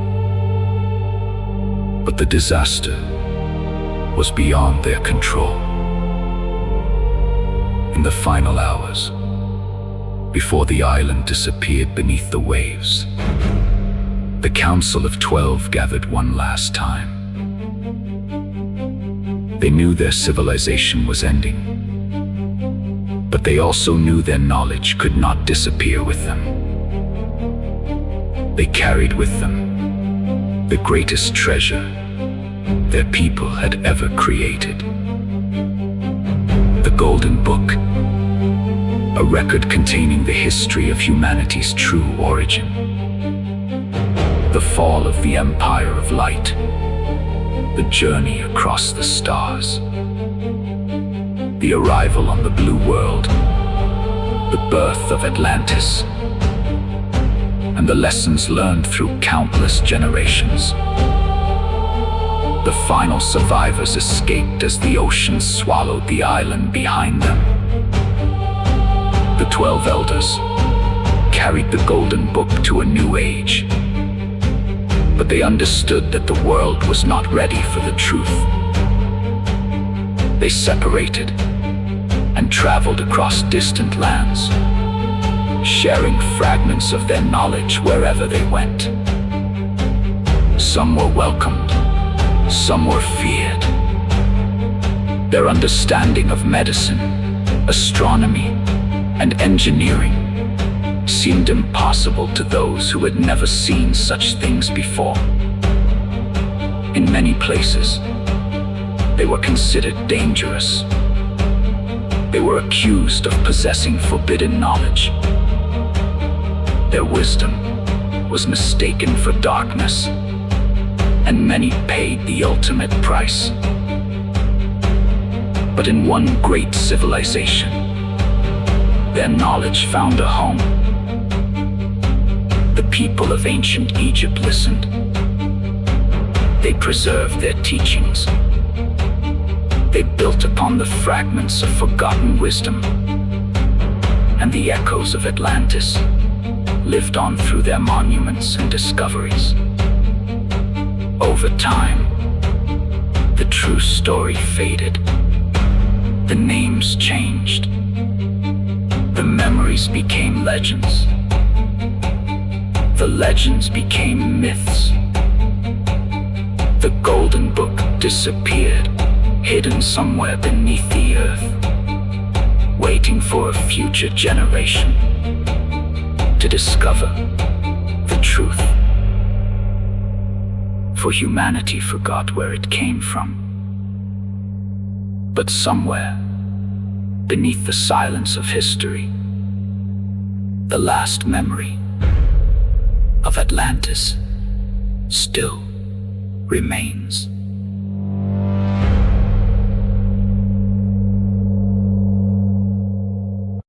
But the disaster was beyond their control. In the final hours, before the island disappeared beneath the waves, the Council of 12 gathered one last time. They knew their civilization was ending, but they also knew their knowledge could not disappear with them. They carried with them the greatest treasure their people had ever created: the Golden Book, a record containing the history of humanity's true origin, the fall of the Empire of Light, the journey across the stars, the arrival on the Blue World, the birth of Atlantis, and the lessons learned through countless generations. The final survivors escaped as the ocean swallowed the island behind them. The 12 elders carried the Golden Book to a new age, But they understood that the world was not ready for the truth. They separated and traveled across distant lands, sharing fragments of their knowledge wherever they went. Some were welcomed, some were feared. Their understanding of medicine, astronomy, and engineering seemed impossible to those who had never seen such things before. In many places, they were considered dangerous. They were accused of possessing forbidden knowledge. Their wisdom was mistaken for darkness, and many paid the ultimate price. But in one great civilization, their knowledge found a home. The people of ancient Egypt listened. They preserved their teachings. They built upon the fragments of forgotten wisdom, and the echoes of Atlantis lived on through their monuments and discoveries. Over time, the true story faded. The names changed. The memories became legends. The legends became myths. The golden book disappeared, hidden somewhere beneath the earth, waiting for a future generation to discover the truth. For humanity forgot where it came from. But somewhere, beneath the silence of history, the last memory of Atlantis still remains.